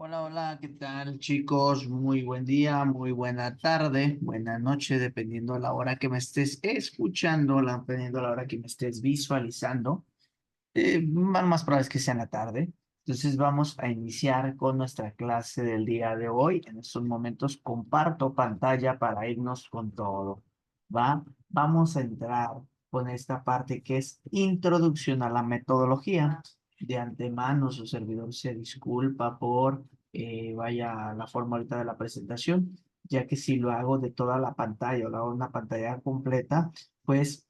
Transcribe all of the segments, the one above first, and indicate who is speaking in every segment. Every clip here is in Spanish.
Speaker 1: Hola, hola, ¿qué tal, chicos? Muy buen día, muy buena tarde, buena noche, dependiendo de la hora que me estés escuchando, dependiendo de la hora que me estés visualizando. Más probable es que sea en la tarde. Entonces vamos a iniciar con nuestra clase del día de hoy. En estos momentos comparto pantalla para irnos con todo. ¿Va? Vamos a entrar con esta parte que es introducción a la metodología. De antemano, su servidor se disculpa por, la forma ahorita de la presentación, ya que si lo hago de toda la pantalla o lo hago en una pantalla completa, pues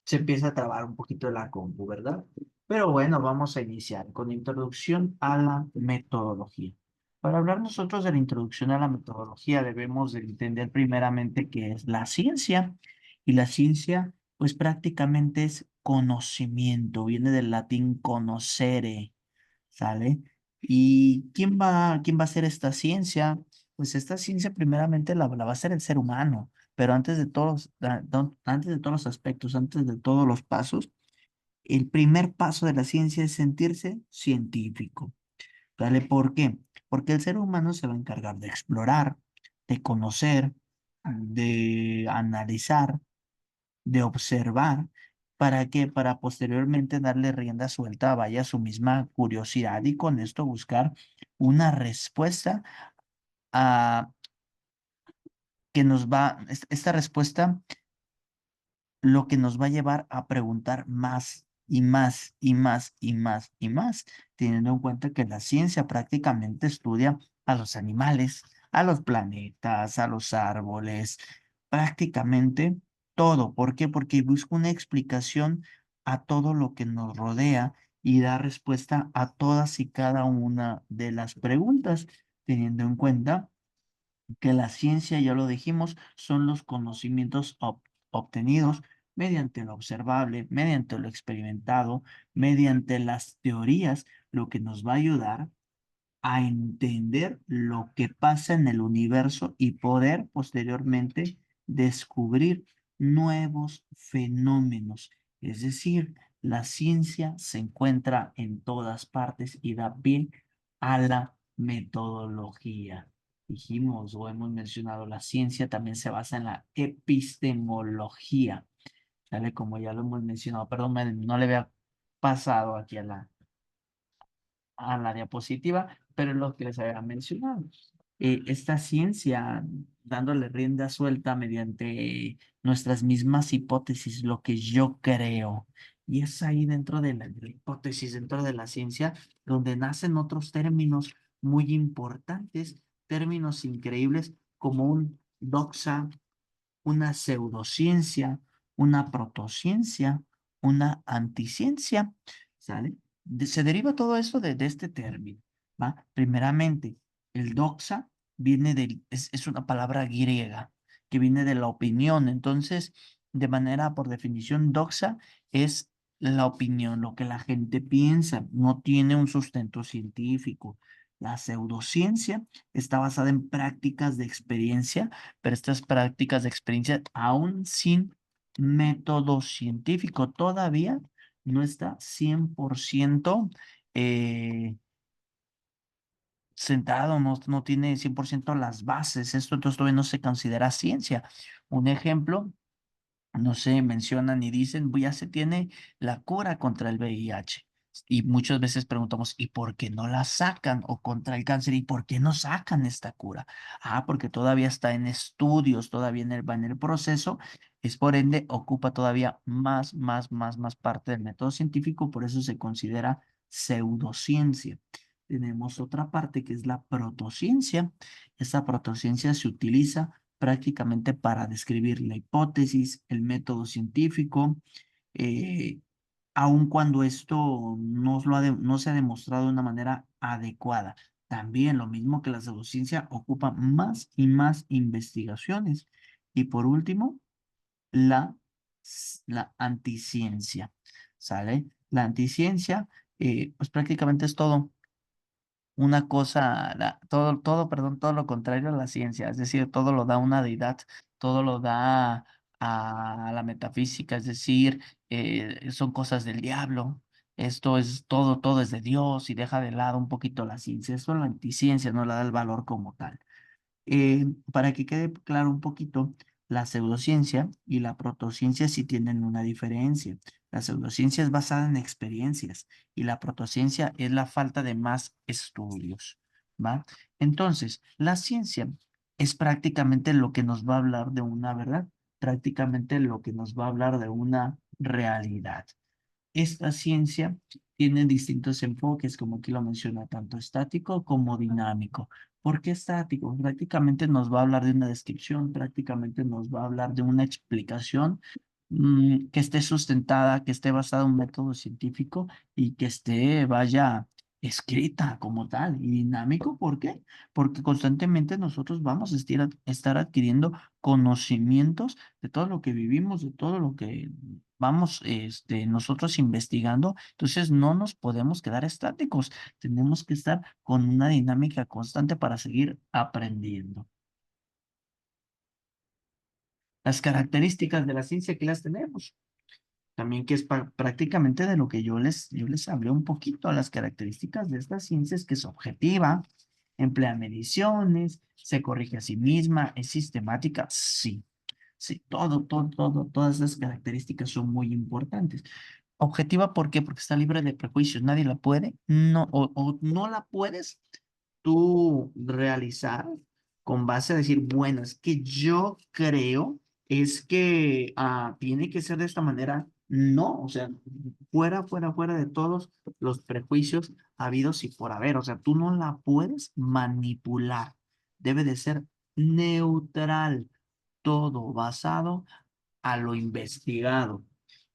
Speaker 1: se empieza a trabar un poquito la compu, ¿verdad? Pero bueno, vamos a iniciar con introducción a la metodología. Para hablar nosotros de la introducción a la metodología, debemos de entender primeramente qué es la ciencia. Y la ciencia, pues prácticamente es conocimiento, viene del latín conocere, ¿sale? ¿Y quién va a hacer esta ciencia? Pues esta ciencia primeramente la va a hacer el ser humano, pero antes de todos los aspectos, antes de todos los pasos, el primer paso de la ciencia es sentirse científico, ¿vale? ¿Por qué? Porque el ser humano se va a encargar de explorar, de conocer, de analizar, de observar. ¿Para qué? Para posteriormente darle rienda suelta, vaya, a su misma curiosidad y con esto buscar una respuesta a esta respuesta lo que nos va a llevar a preguntar más y más y más y más y más, teniendo en cuenta que la ciencia prácticamente estudia a los animales, a los planetas, a los árboles, prácticamente todo. ¿Por qué? Porque busca una explicación a todo lo que nos rodea y da respuesta a todas y cada una de las preguntas, teniendo en cuenta que la ciencia, ya lo dijimos, son los conocimientos obtenidos mediante lo observable, mediante lo experimentado, mediante las teorías, lo que nos va a ayudar a entender lo que pasa en el universo y poder posteriormente descubrir nuevos fenómenos. Es decir, la ciencia se encuentra en todas partes y da pie a la metodología. Dijimos o hemos mencionado, la ciencia también se basa en la epistemología, ¿sale? Como ya lo hemos mencionado, perdón, no le había pasado aquí a la diapositiva, pero es lo que les había mencionado. Esta ciencia, dándole rienda suelta mediante nuestras mismas hipótesis, lo que yo creo. Y es ahí dentro de la hipótesis, dentro de la ciencia, donde nacen otros términos muy importantes, términos increíbles como un doxa, una pseudociencia, una protociencia, una anticiencia, ¿sale? Se deriva todo eso de este término, ¿va? Primeramente, el doxa es una palabra griega que viene de la opinión, entonces, de manera, por definición, doxa es la opinión, lo que la gente piensa, no tiene un sustento científico. La pseudociencia está basada en prácticas de experiencia, pero estas prácticas de experiencia, aún sin método científico, todavía no está 100% eh, sentado, no tiene 100% las bases. Esto entonces todavía no se considera ciencia. Un ejemplo, no sé, mencionan y dicen, "Pues ya se tiene la cura contra el VIH". Y muchas veces preguntamos, ¿y por qué no la sacan? O contra el cáncer, ¿y por qué no sacan esta cura? Ah, porque todavía está en estudios, todavía va en el proceso, es por ende, ocupa todavía más parte del método científico, por eso se considera pseudociencia. Tenemos otra parte que es la protociencia. Esta protociencia se utiliza prácticamente para describir la hipótesis, el método científico, eh, aun cuando esto no se ha demostrado de una manera adecuada. También lo mismo que la pseudociencia ocupa más y más investigaciones. Y por último, la anticiencia, ¿sale? La anticiencia, pues prácticamente es todo una cosa, perdón, todo lo contrario a la ciencia, es decir, todo lo da una deidad, todo lo da a la metafísica, es decir, son cosas del diablo, esto es todo, todo es de Dios y deja de lado un poquito la ciencia. Eso la anticiencia no le da el valor como tal. Para que quede claro un poquito, la pseudociencia y la protociencia sí tienen una diferencia. La pseudociencia es basada en experiencias y la protociencia es la falta de más estudios, ¿va? Entonces, la ciencia es prácticamente lo que nos va a hablar de una verdad, prácticamente lo que nos va a hablar de una realidad. Esta ciencia tiene distintos enfoques, como aquí lo menciona, tanto estático como dinámico. ¿Por qué estático? Prácticamente nos va a hablar de una descripción, prácticamente nos va a hablar de una explicación que esté sustentada, que esté basada en un método científico y que esté, vaya, escrita como tal. Y dinámico, ¿por qué? Porque constantemente nosotros vamos a estar adquiriendo conocimientos de todo lo que vivimos, de todo lo que vamos nosotros investigando, entonces no nos podemos quedar estáticos, tenemos que estar con una dinámica constante para seguir aprendiendo. Las características de la ciencia que las tenemos, también que es prácticamente de lo que yo les hablé un poquito, las características de esta ciencia es que es objetiva, emplea mediciones, se corrige a sí misma, es sistemática, sí. Sí, todas esas características son muy importantes. Objetiva, ¿por qué? Porque está libre de prejuicios, nadie la puede, no, o no la puedes tú realizar con base a decir, bueno, es que yo creo, es que tiene que ser de esta manera. No, o sea, fuera de todos los prejuicios habidos y por haber, o sea, tú no la puedes manipular, debe de ser neutral, todo basado a lo investigado.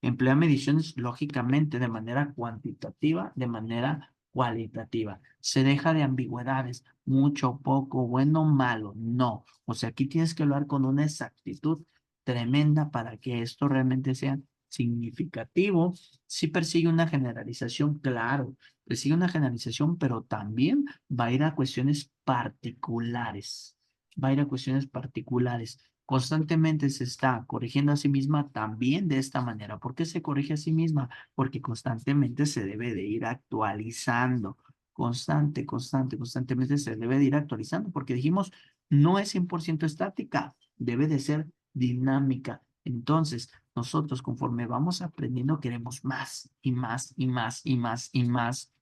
Speaker 1: Emplea mediciones lógicamente de manera cuantitativa, de manera cualitativa. Se deja de ambigüedades, mucho, poco, bueno, malo, no. O sea, aquí tienes que hablar con una exactitud tremenda para que esto realmente sea significativo. Si persigue una generalización, claro, persigue una generalización, pero también va a ir a cuestiones particulares. Va a ir a cuestiones particulares. Constantemente se está corrigiendo a sí misma también de esta manera. ¿Por qué se corrige a sí misma? Porque constantemente se debe de ir actualizando. Constantemente se debe de ir actualizando, porque dijimos, no es 100% estática, debe de ser dinámica. Entonces, nosotros conforme vamos aprendiendo, queremos más y más y más y más y más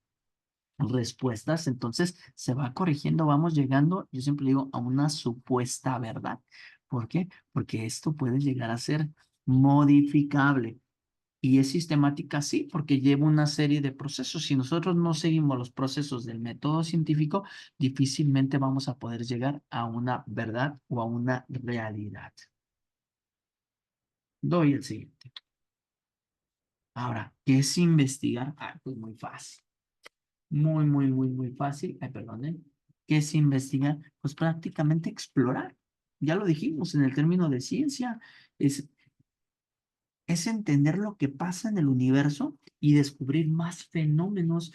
Speaker 1: respuestas, entonces se va corrigiendo, vamos llegando, yo siempre digo, a una supuesta verdad. ¿Por qué? Porque esto puede llegar a ser modificable. Y es sistemática, sí, porque lleva una serie de procesos. Si nosotros no seguimos los procesos del método científico, difícilmente vamos a poder llegar a una verdad o a una realidad. Doy el siguiente. Ahora, ¿qué es investigar? Pues muy fácil. Muy fácil. Ay, perdonen. ¿Qué es investigar? Pues prácticamente explorar. Ya lo dijimos en el término de ciencia. Es, es entender lo que pasa en el universo y descubrir más fenómenos,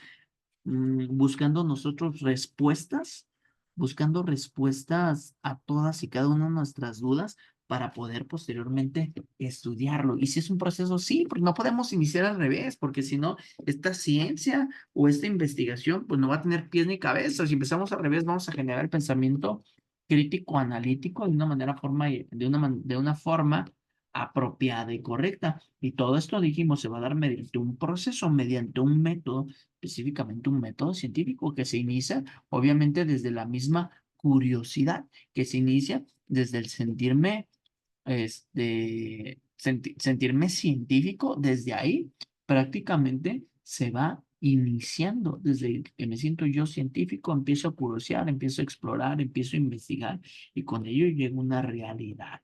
Speaker 1: buscando nosotros respuestas, buscando respuestas a todas y cada una de nuestras dudas para poder posteriormente estudiarlo. Y si es un proceso, sí, porque no podemos iniciar al revés, porque si no, esta ciencia o esta investigación, pues no va a tener pies ni cabeza. Si empezamos al revés, vamos a generar el pensamiento crítico analítico de una manera forma, de una forma apropiada y correcta. Y todo esto, dijimos, se va a dar mediante un proceso, mediante un método, específicamente un método científico que se inicia, obviamente, desde la misma curiosidad, que se inicia desde el sentirme científico, desde ahí prácticamente se va iniciando, desde que me siento yo científico, empiezo a curiosear, empiezo a explorar, empiezo a investigar y con ello llega una realidad.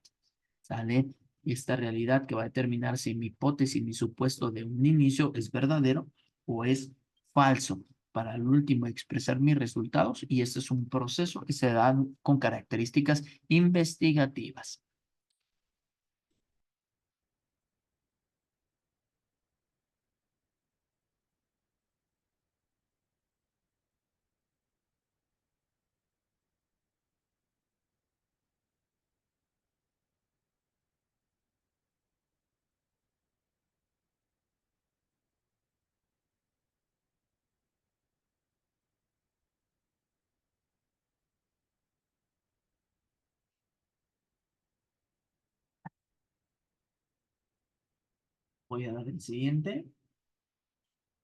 Speaker 1: ¿Sale? Y esta realidad que va a determinar si mi hipótesis, mi supuesto de un inicio es verdadero o es falso, para al último expresar mis resultados, y este es un proceso que se da con características investigativas. Voy a dar el siguiente.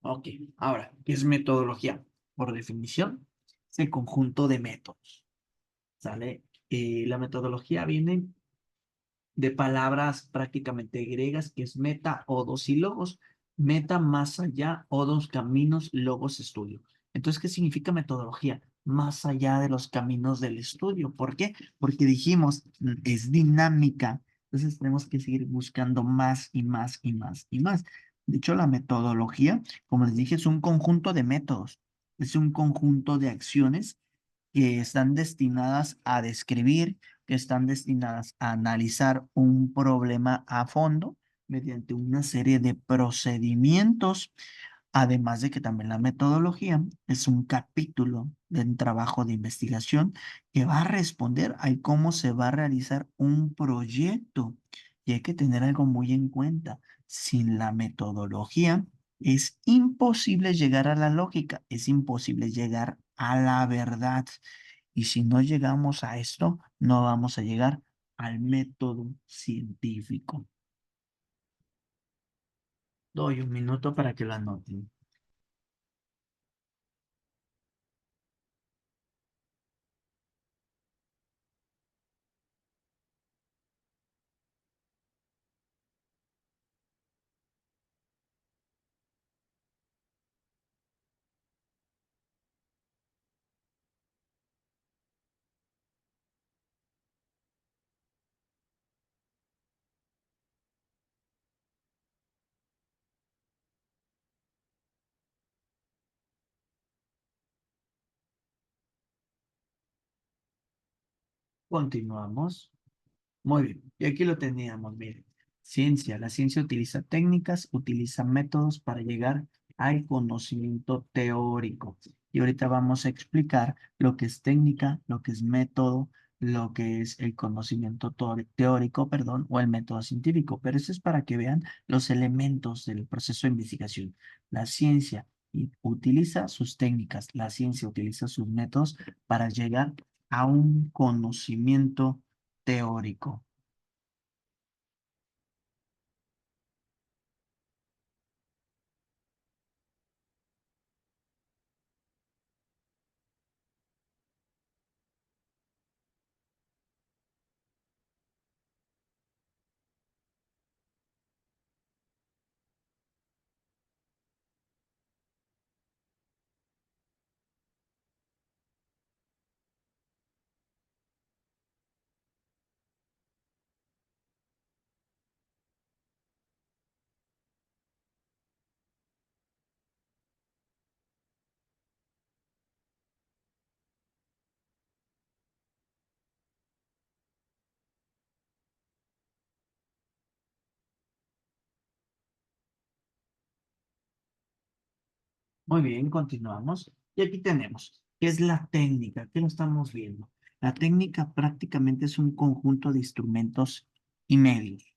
Speaker 1: Ok, ahora, ¿qué es metodología? Por definición, es el conjunto de métodos, ¿sale? La metodología viene de palabras prácticamente griegas, que es meta, odos y logos. Meta, más allá, odos, caminos, logos, estudio. Entonces, ¿qué significa metodología? Más allá de los caminos del estudio. ¿Por qué? Porque dijimos, es dinámica. Entonces, tenemos que seguir buscando más y más y más y más. De hecho, la metodología, como les dije, es un conjunto de métodos. Es un conjunto de acciones que están destinadas a describir, que están destinadas a analizar un problema a fondo mediante una serie de procedimientos, además de que también la metodología es un capítulo del trabajo de investigación que va a responder a cómo se va a realizar un proyecto. Y hay que tener algo muy en cuenta. Sin la metodología es imposible llegar a la lógica, es imposible llegar a la verdad. Y si no llegamos a esto, no vamos a llegar al método científico. Doy un minuto para que lo anoten. Continuamos. Muy bien. Y aquí lo teníamos, miren. Ciencia. La ciencia utiliza técnicas, utiliza métodos para llegar al conocimiento teórico. Y ahorita vamos a explicar lo que es técnica, lo que es método, lo que es el conocimiento teórico, perdón, o el método científico. Pero eso es para que vean los elementos del proceso de investigación. La ciencia utiliza sus técnicas, la ciencia utiliza sus métodos para llegar a un conocimiento teórico. Muy bien, continuamos. Y aquí tenemos, ¿qué es la técnica? ¿Qué lo estamos viendo? La técnica prácticamente es un conjunto de instrumentos y medios.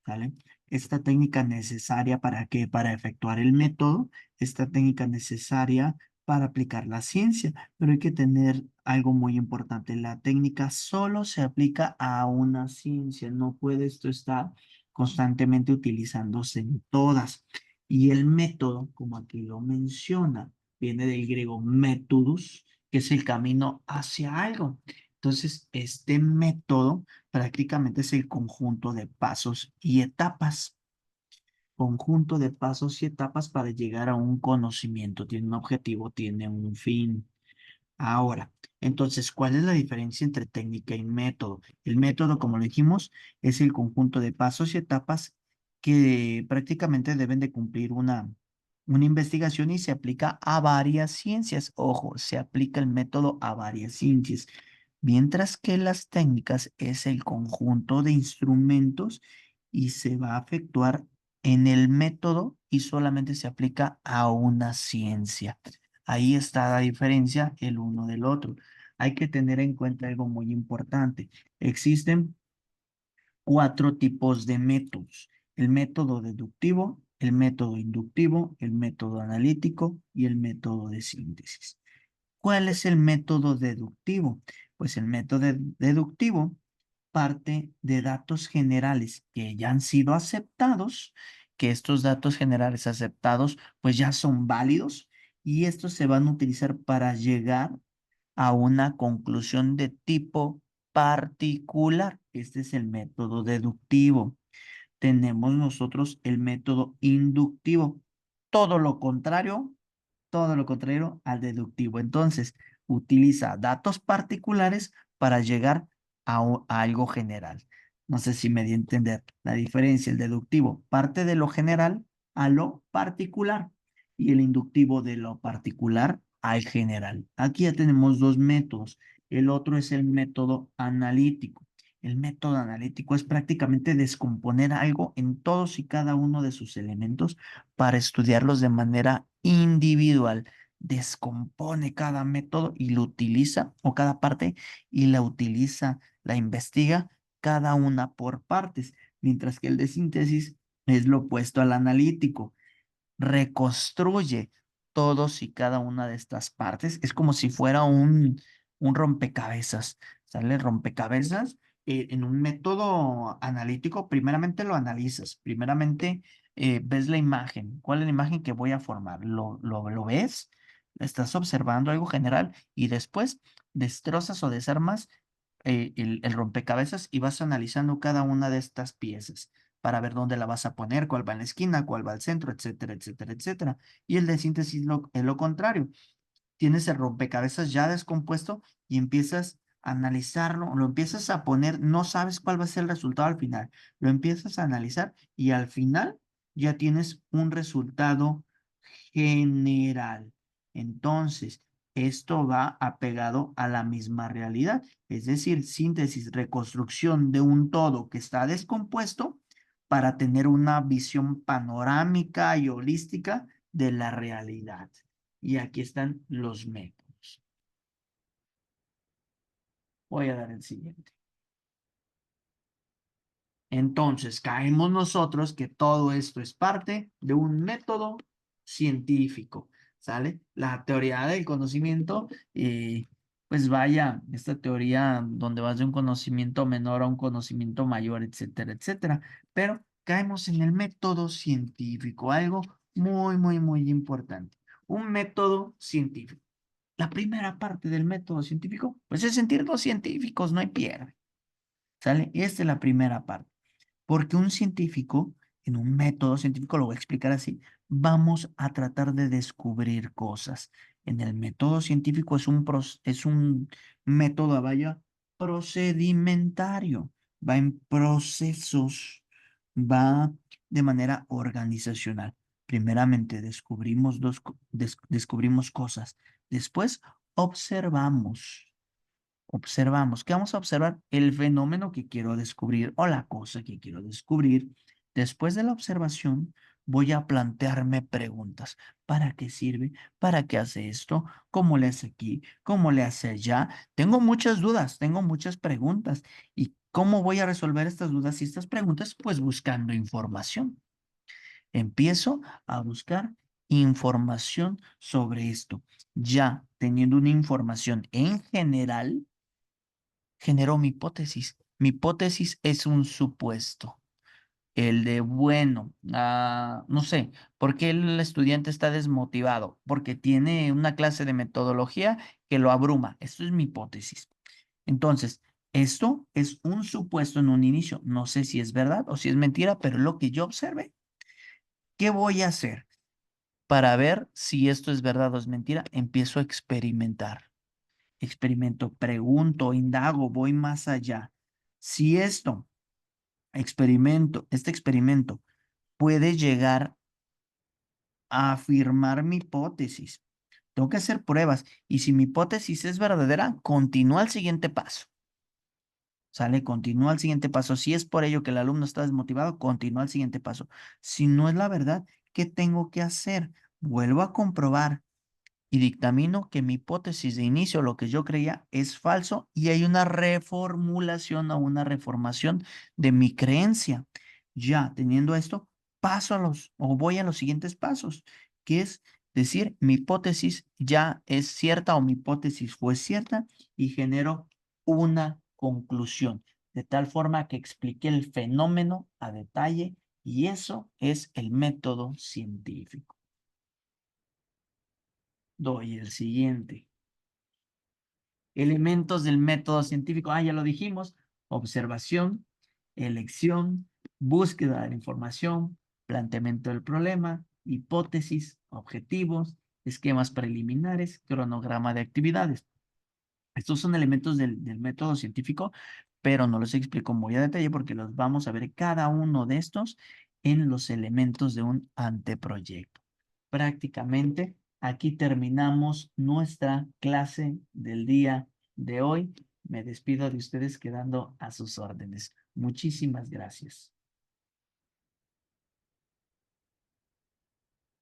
Speaker 1: ¿Vale? Esta técnica necesaria para qué? Para efectuar el método, esta técnica necesaria para aplicar la ciencia, pero hay que tener algo muy importante. La técnica solo se aplica a una ciencia, no puede esto estar constantemente utilizándose en todas. Y el método, como aquí lo menciona, viene del griego methodus, que es el camino hacia algo. Entonces, este método prácticamente es el conjunto de pasos y etapas. Conjunto de pasos y etapas para llegar a un conocimiento. Tiene un objetivo, tiene un fin. Ahora, entonces, ¿cuál es la diferencia entre técnica y método? El método, como lo dijimos, es el conjunto de pasos y etapas que prácticamente deben de cumplir una investigación y se aplica a varias ciencias. Ojo, se aplica el método a varias ciencias, mientras que las técnicas es el conjunto de instrumentos y se va a efectuar en el método y solamente se aplica a una ciencia. Ahí está la diferencia el uno del otro. Hay que tener en cuenta algo muy importante. Existen cuatro tipos de métodos: el método deductivo, el método inductivo, el método analítico y el método de síntesis. ¿Cuál es el método deductivo? Pues el método deductivo parte de datos generales que ya han sido aceptados que estos datos generales aceptados pues ya son válidos y estos se van a utilizar para llegar a una conclusión de tipo particular. Este es el método deductivo. Tenemos nosotros el método inductivo. Todo lo contrario, todo lo contrario al deductivo. Entonces, utiliza datos particulares para llegar a algo general. No sé si me di a entender la diferencia. El deductivo parte de lo general a lo particular y el inductivo de lo particular al general. Aquí ya tenemos dos métodos. El otro es el método analítico. El método analítico es prácticamente descomponer algo en todos y cada uno de sus elementos para estudiarlos de manera individual. Descompone cada método y lo utiliza, o cada parte, y la utiliza, la investiga cada una por partes, mientras que el de síntesis es lo opuesto al analítico, reconstruye todos y cada una de estas partes. Es como si fuera un rompecabezas, ¿sale? Rompecabezas. En un método analítico, primeramente lo analizas, primeramente ves la imagen. ¿Cuál es la imagen que voy a formar? ¿Lo ves? Estás observando algo general y después destrozas o desarmas el rompecabezas y vas analizando cada una de estas piezas para ver dónde la vas a poner, cuál va en la esquina, cuál va al centro, etcétera, etcétera, etcétera. Y el de síntesis es lo contrario. Tienes el rompecabezas ya descompuesto y empiezas a analizarlo, lo empiezas a poner, no sabes cuál va a ser el resultado al final, lo empiezas a analizar y al final ya tienes un resultado general. Entonces, esto va apegado a la misma realidad, es decir, síntesis, reconstrucción de un todo que está descompuesto para tener una visión panorámica y holística de la realidad. Y aquí están los métodos. Voy a dar el siguiente. Entonces, caemos nosotros que todo esto es parte de un método científico, ¿sale? La teoría del conocimiento, pues vaya, esta teoría donde vas de un conocimiento menor a un conocimiento mayor, etcétera, etcétera. Pero caemos en el método científico, algo muy, muy, muy importante. Un método científico. La primera parte del método científico, pues es sentirnos científicos, no hay pierde, ¿sale? Esta es la primera parte. Porque un científico, en un método científico, lo voy a explicar así, vamos a tratar de descubrir cosas. En el método científico es un método, vaya, procedimentario, va en procesos, va de manera organizacional. Primeramente descubrimos descubrimos cosas, después observamos. Observamos. ¿Qué vamos a observar? El fenómeno que quiero descubrir o la cosa que quiero descubrir. Después de la observación, voy a plantearme preguntas. ¿Para qué sirve? ¿Para qué hace esto? ¿Cómo le hace aquí? ¿Cómo le hace allá? Tengo muchas dudas, tengo muchas preguntas. ¿Y cómo voy a resolver estas dudas y estas preguntas? Pues buscando información. Empiezo a buscar información sobre esto. Ya teniendo una información en general, generó mi hipótesis. Mi hipótesis es un supuesto. El de, bueno, no sé, ¿por qué el estudiante está desmotivado? Porque tiene una clase de metodología que lo abruma. Esto es mi hipótesis. Entonces, esto es un supuesto en un inicio. No sé si es verdad o si es mentira, pero lo que yo observe, ¿qué voy a hacer para ver si esto es verdad o es mentira? Empiezo a experimentar. Experimento, pregunto, indago, voy más allá. Si este experimento puede llegar a afirmar mi hipótesis, tengo que hacer pruebas y si mi hipótesis es verdadera, continúa al siguiente paso. ¿Sale? Continúa al siguiente paso. Si es por ello que el alumno está desmotivado, continúa al siguiente paso. Si no es la verdad, ¿qué tengo que hacer? Vuelvo a comprobar y dictamino que mi hipótesis de inicio, lo que yo creía, es falso y hay una reformulación o una reformación de mi creencia. Ya teniendo esto, paso a o voy a los siguientes pasos, que es decir, mi hipótesis ya es cierta o mi hipótesis fue cierta y genero una conclusión, de tal forma que expliqué el fenómeno a detalle Y eso es el método científico. Doy el siguiente. Elementos del método científico. Ya lo dijimos. Observación, elección, búsqueda de la información, planteamiento del problema, hipótesis, objetivos, esquemas preliminares, cronograma de actividades. Estos son elementos del método científico, pero no los explico muy a detalle porque los vamos a ver cada uno de estos en los elementos de un anteproyecto. Prácticamente aquí terminamos nuestra clase del día de hoy. Me despido de ustedes quedando a sus órdenes. Muchísimas gracias.